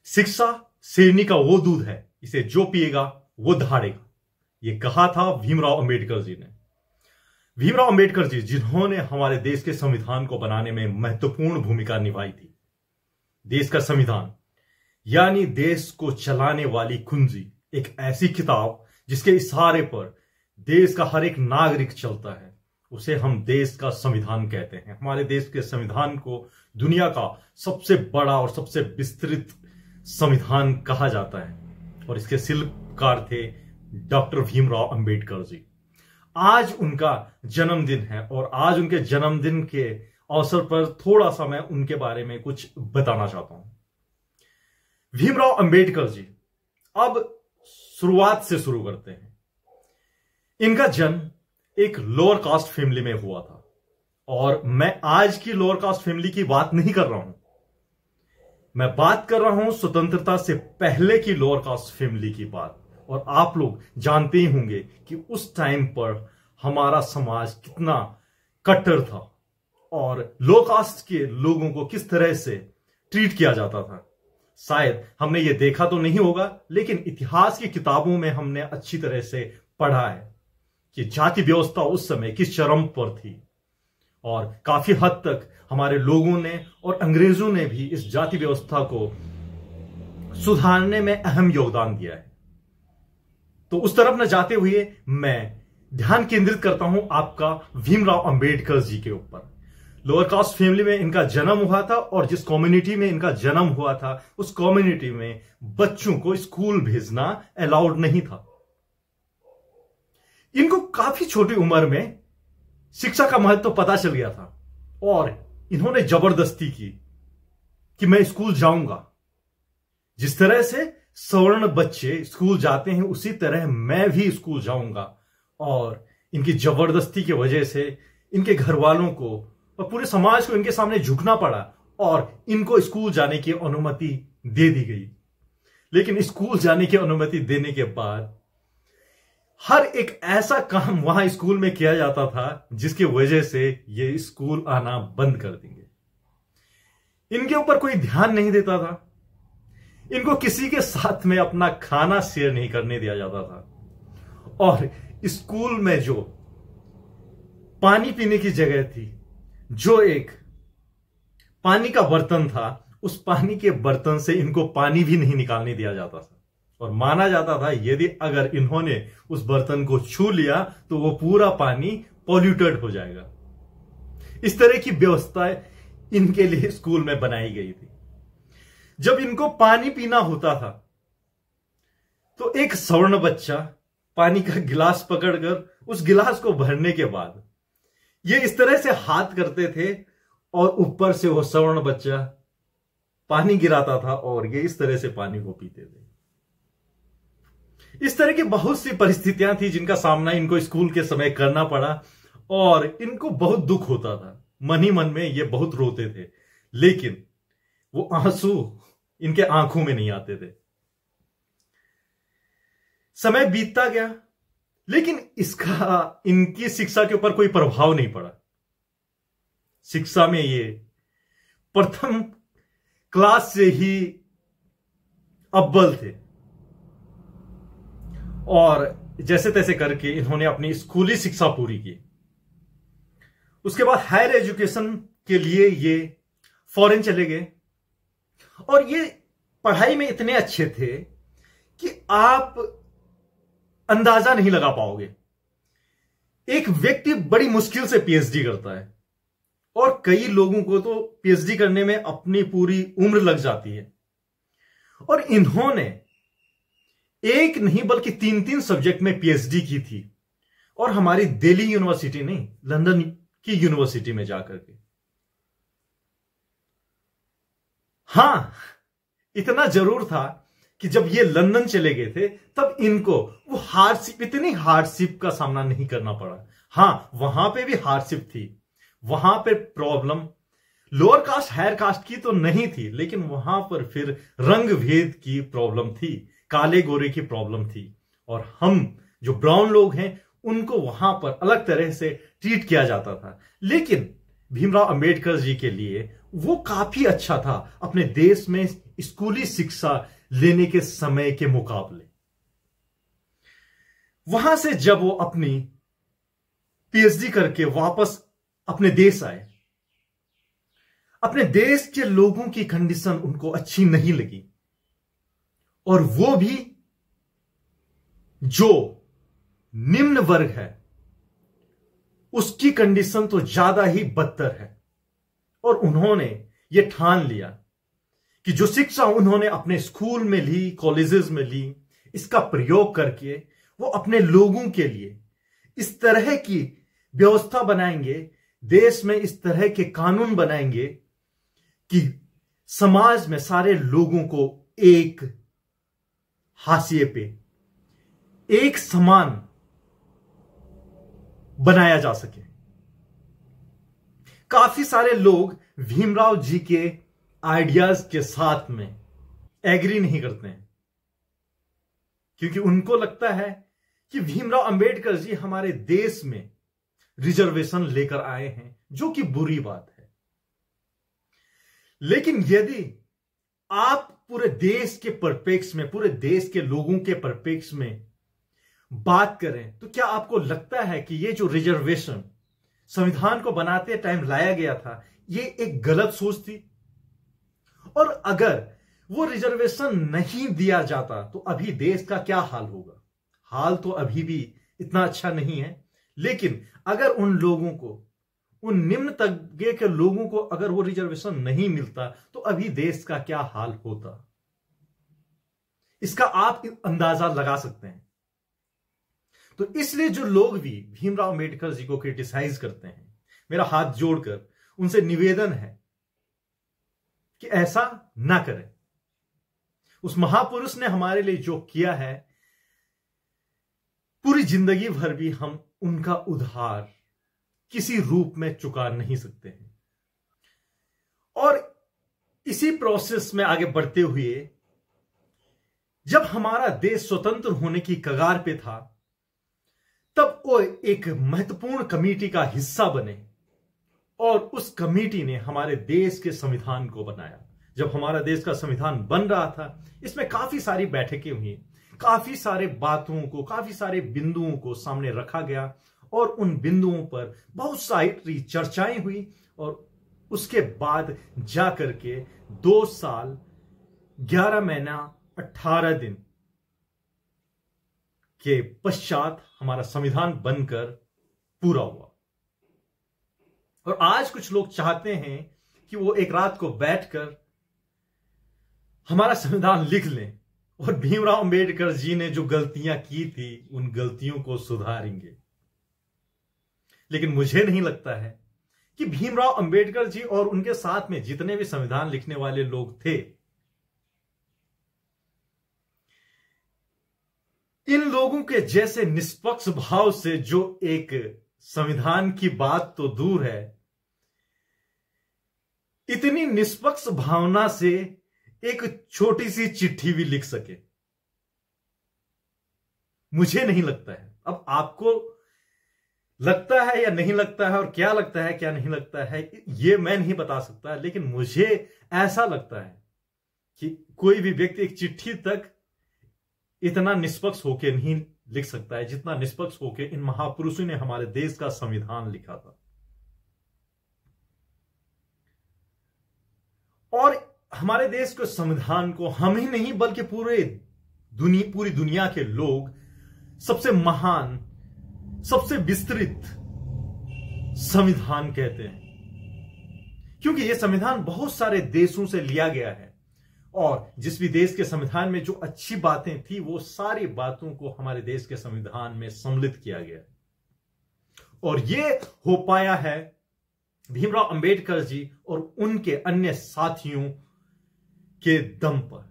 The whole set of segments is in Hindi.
शिक्षा शेरनी का वो दूध है, इसे जो पिएगा वो दहाड़ेगा। ये कहा था भीमराव अंबेडकर जी ने। भीमराव अंबेडकर जी जिन्होंने हमारे देश के संविधान को बनाने में महत्वपूर्ण भूमिका निभाई थी। देश का संविधान यानी देश को चलाने वाली कुंजी, एक ऐसी किताब जिसके इशारे पर देश का हर एक नागरिक चलता है, उसे हम देश का संविधान कहते हैं। हमारे देश के संविधान को दुनिया का सबसे बड़ा और सबसे विस्तृत संविधान कहा जाता है और इसके शिल्पकार थे डॉक्टर भीमराव अंबेडकर जी। आज उनका जन्मदिन है और आज उनके जन्मदिन के अवसर पर थोड़ा सा मैं उनके बारे में कुछ बताना चाहता हूं। भीमराव अंबेडकर जी, अब शुरुआत से शुरू करते हैं। इनका जन्म एक लोअर कास्ट फैमिली में हुआ था और मैं आज की लोअर कास्ट फैमिली की बात नहीं कर रहा हूं, मैं बात कर रहा हूं स्वतंत्रता से पहले की लोअर कास्ट फैमिली की बात। और आप लोग जानते ही होंगे कि उस टाइम पर हमारा समाज कितना कट्टर था और लो कास्ट के लोगों को किस तरह से ट्रीट किया जाता था। शायद हमने ये देखा तो नहीं होगा, लेकिन इतिहास की किताबों में हमने अच्छी तरह से पढ़ा है कि जाति व्यवस्था उस समय किस चरम पर थी और काफी हद तक हमारे लोगों ने और अंग्रेजों ने भी इस जाति व्यवस्था को सुधारने में अहम योगदान दिया है। तो उस तरफ न जाते हुए मैं ध्यान केंद्रित करता हूं आपका भीमराव अंबेडकर जी के ऊपर। लोअर कास्ट फैमिली में इनका जन्म हुआ था और जिस कम्युनिटी में इनका जन्म हुआ था उस कम्युनिटी में बच्चों को स्कूल भेजना अलाउड नहीं था। इनको काफी छोटी उम्र में शिक्षा का महत्व पता चल गया था और इन्होंने जबरदस्ती की कि मैं स्कूल जाऊंगा। जिस तरह से सवर्ण बच्चे स्कूल जाते हैं उसी तरह मैं भी स्कूल जाऊंगा। और इनकी जबरदस्ती की वजह से इनके घर वालों को और पूरे समाज को इनके सामने झुकना पड़ा और इनको स्कूल जाने की अनुमति दे दी गई। लेकिन स्कूल जाने की अनुमति देने के बाद हर एक ऐसा काम वहां स्कूल में किया जाता था जिसकी वजह से ये स्कूल आना बंद कर देंगे। इनके ऊपर कोई ध्यान नहीं देता था। इनको किसी के साथ में अपना खाना शेयर नहीं करने दिया जाता था और स्कूल में जो पानी पीने की जगह थी, जो एक पानी का बर्तन था, उस पानी के बर्तन से इनको पानी भी नहीं निकालने दिया जाता था और माना जाता था यदि अगर इन्होंने उस बर्तन को छू लिया तो वो पूरा पानी पॉल्यूटेड हो जाएगा। इस तरह की व्यवस्था इनके लिए स्कूल में बनाई गई थी। जब इनको पानी पीना होता था तो एक सवर्ण बच्चा पानी का गिलास पकड़कर उस गिलास को भरने के बाद ये इस तरह से हाथ करते थे और ऊपर से वो सवर्ण बच्चा पानी गिराता था और ये इस तरह से पानी को पीते थे। इस तरह की बहुत सी परिस्थितियां थी जिनका सामना इनको स्कूल के समय करना पड़ा और इनको बहुत दुख होता था। मन ही मन में ये बहुत रोते थे, लेकिन वो आंसू इनके आंखों में नहीं आते थे। समय बीतता गया, लेकिन इसका इनकी शिक्षा के ऊपर कोई प्रभाव नहीं पड़ा। शिक्षा में ये प्रथम क्लास से ही अव्वल थे और जैसे तैसे करके इन्होंने अपनी स्कूली शिक्षा पूरी की। उसके बाद हायर एजुकेशन के लिए ये फॉरेन चले गए और ये पढ़ाई में इतने अच्छे थे कि आप अंदाजा नहीं लगा पाओगे। एक व्यक्ति बड़ी मुश्किल से पीएचडी करता है और कई लोगों को तो पीएचडी करने में अपनी पूरी उम्र लग जाती है और इन्होंने एक नहीं बल्कि 3-3 सब्जेक्ट में पीएचडी की थी और हमारी दिल्ली यूनिवर्सिटी नहीं, लंदन की यूनिवर्सिटी में जाकर के। हां, इतना जरूर था कि जब ये लंदन चले गए थे तब इनको वो इतनी हार्डशिप का सामना नहीं करना पड़ा। हां, वहां पे भी हार्डशिप थी, वहां पे problem lower caste higher caste की तो नहीं थी, लेकिन वहां पर फिर रंग भेद की प्रॉब्लम थी, काले गोरे की प्रॉब्लम थी और हम जो ब्राउन लोग हैं उनको वहां पर अलग तरह से ट्रीट किया जाता था। लेकिन भीमराव अंबेडकर जी के लिए वो काफी अच्छा था अपने देश में स्कूली शिक्षा लेने के समय के मुकाबले। वहां से जब वो अपनी पीएचडी करके वापस अपने देश आए, अपने देश के लोगों की कंडीशन उनको अच्छी नहीं लगी, और वो भी जो निम्न वर्ग है उसकी कंडीशन तो ज्यादा ही बदतर है। और उन्होंने ये ठान लिया कि जो शिक्षा उन्होंने अपने स्कूल में ली, कॉलेजेस में ली, इसका प्रयोग करके वो अपने लोगों के लिए इस तरह की व्यवस्था बनाएंगे, देश में इस तरह के कानून बनाएंगे कि समाज में सारे लोगों को एक हाशिए पे, एक समान बनाया जा सके। काफी सारे लोग भीमराव जी के आइडियाज के साथ में एग्री नहीं करते हैं, क्योंकि उनको लगता है कि भीमराव अंबेडकर जी हमारे देश में रिजर्वेशन लेकर आए हैं, जो कि बुरी बात है। लेकिन यदि आप पूरे देश के परिप्रेक्ष्य में, पूरे देश के लोगों के परिप्रेक्ष्य में बात करें, तो क्या आपको लगता है कि ये जो रिजर्वेशन संविधान को बनाते टाइम लाया गया था, ये एक गलत सोच थी? और अगर वो रिजर्वेशन नहीं दिया जाता तो अभी देश का क्या हाल होगा? हाल तो अभी भी इतना अच्छा नहीं है, लेकिन अगर उन लोगों को, उन निम्न तबके के लोगों को अगर वो रिजर्वेशन नहीं मिलता तो अभी देश का क्या हाल होता, इसका आप अंदाजा लगा सकते हैं। तो इसलिए जो लोग भी भीमराव अंबेडकर जी को क्रिटिसाइज करते हैं, मेरा हाथ जोड़कर उनसे निवेदन है कि ऐसा ना करें। उस महापुरुष ने हमारे लिए जो किया है, पूरी जिंदगी भर भी हम उनका उधार किसी रूप में चुका नहीं सकते हैं। और इसी प्रोसेस में आगे बढ़ते हुए जब हमारा देश स्वतंत्र होने की कगार पे था, तब वो एक महत्वपूर्ण कमेटी का हिस्सा बने और उस कमेटी ने हमारे देश के संविधान को बनाया। जब हमारा देश का संविधान बन रहा था, इसमें काफी सारी बैठकें हुई, काफी सारे बातों को, काफी सारे बिंदुओं को सामने रखा गया और उन बिंदुओं पर बहुत सारी चर्चाएं हुई। और उसके बाद जाकर के 2 साल 11 महीना 18 दिन के पश्चात हमारा संविधान बनकर पूरा हुआ। और आज कुछ लोग चाहते हैं कि वो एक रात को बैठकर हमारा संविधान लिख लें और भीमराव अंबेडकर जी ने जो गलतियां की थी उन गलतियों को सुधारेंगे। लेकिन मुझे नहीं लगता है कि भीमराव अंबेडकर जी और उनके साथ में जितने भी संविधान लिखने वाले लोग थे, इन लोगों के जैसे निष्पक्ष भाव से जो एक संविधान की बात तो दूर है, इतनी निष्पक्ष भावना से एक छोटी सी चिट्ठी भी लिख सके, मुझे नहीं लगता है। अब आपको लगता है या नहीं लगता है, और क्या लगता है क्या नहीं लगता है, ये मैं नहीं बता सकता, लेकिन मुझे ऐसा लगता है कि कोई भी व्यक्ति एक चिट्ठी तक इतना निष्पक्ष होकर नहीं लिख सकता है जितना निष्पक्ष होकर इन महापुरुषों ने हमारे देश का संविधान लिखा था। और हमारे देश के संविधान को हम ही नहीं बल्कि पूरी दुनिया के लोग सबसे महान, सबसे विस्तृत संविधान कहते हैं, क्योंकि यह संविधान बहुत सारे देशों से लिया गया है और जिस भी देश के संविधान में जो अच्छी बातें थी वो सारी बातों को हमारे देश के संविधान में सम्मिलित किया गया। और यह हो पाया है भीमराव अंबेडकर जी और उनके अन्य साथियों के दम पर।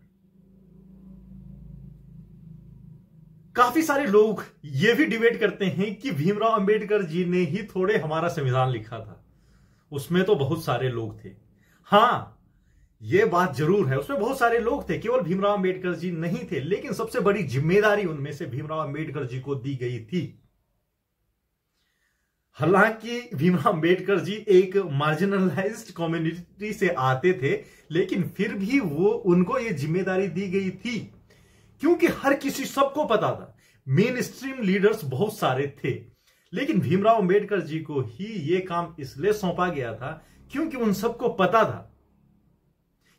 काफी सारे लोग यह भी डिबेट करते हैं कि भीमराव अंबेडकर जी ने ही थोड़े हमारा संविधान लिखा था, उसमें तो बहुत सारे लोग थे। हां, यह बात जरूर है, उसमें बहुत सारे लोग थे, केवल भीमराव अंबेडकर जी नहीं थे, लेकिन सबसे बड़ी जिम्मेदारी उनमें से भीमराव अंबेडकर जी को दी गई थी। हालांकि भीमराव अंबेडकर जी एक मार्जिनलाइज्ड कम्युनिटी से आते थे, लेकिन फिर भी उनको ये जिम्मेदारी दी गई थी क्योंकि हर किसी सबको पता था, मेन स्ट्रीम लीडर्स बहुत सारे थे, लेकिन भीमराव अंबेडकर जी को ही ये काम इसलिए सौंपा गया था क्योंकि उन सबको पता था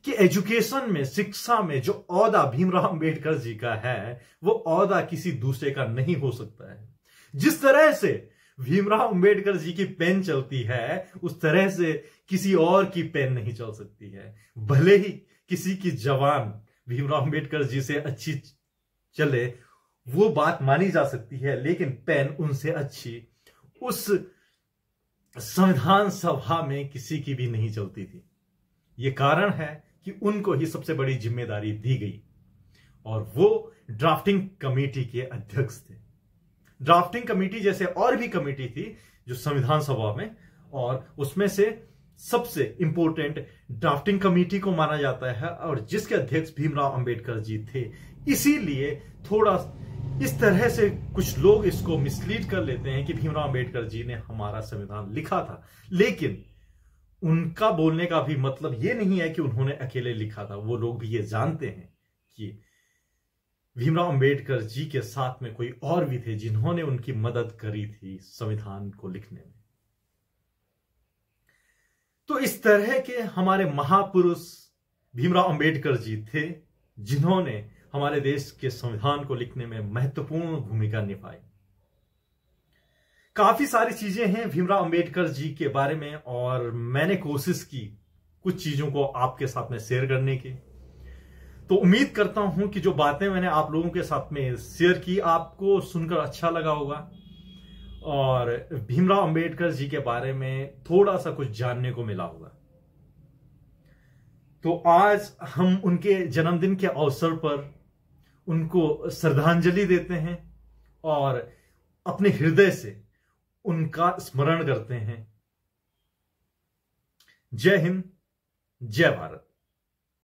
कि एजुकेशन में, शिक्षा में जो औहदा भीमराव अंबेडकर जी का है वो औहदा किसी दूसरे का नहीं हो सकता है। जिस तरह से भीमराव अंबेडकर जी की पेन चलती है उस तरह से किसी और की पेन नहीं चल सकती है। भले ही किसी की जबान भीमराव अंबेडकर जी से अच्छी चले, वो बात मानी जा सकती है, लेकिन पेन उनसे अच्छी उस संविधान सभा में किसी की भी नहीं चलती थी। ये कारण है कि उनको ही सबसे बड़ी जिम्मेदारी दी गई और वो ड्राफ्टिंग कमेटी के अध्यक्ष थे। ड्राफ्टिंग कमेटी जैसे और भी कमेटी थी जो संविधान सभा में, और उसमें से सबसे इंपॉर्टेंट ड्राफ्टिंग कमेटी को माना जाता है और जिसके अध्यक्ष भीमराव अंबेडकर जी थे। इसीलिए थोड़ा इस तरह से कुछ लोग इसको मिसलीड कर लेते हैं कि भीमराव अंबेडकर जी ने हमारा संविधान लिखा था, लेकिन उनका बोलने का भी मतलब ये नहीं है कि उन्होंने अकेले लिखा था। वो लोग भी ये जानते हैं कि भीमराव अंबेडकर जी के साथ में कोई और भी थे जिन्होंने उनकी मदद करी थी संविधान को लिखने में। तो इस तरह के हमारे महापुरुष भीमराव अंबेडकर जी थे जिन्होंने हमारे देश के संविधान को लिखने में महत्वपूर्ण भूमिका निभाई। काफी सारी चीजें हैं भीमराव अंबेडकर जी के बारे में और मैंने कोशिश की कुछ चीजों को आपके साथ में शेयर करने की। तो उम्मीद करता हूं कि जो बातें मैंने आप लोगों के साथ में शेयर की आपको सुनकर अच्छा लगा होगा और भीमराव अंबेडकर जी के बारे में थोड़ा सा कुछ जानने को मिला होगा। तो आज हम उनके जन्मदिन के अवसर पर उनको श्रद्धांजलि देते हैं और अपने हृदय से उनका स्मरण करते हैं। जय हिंद, जय भारत।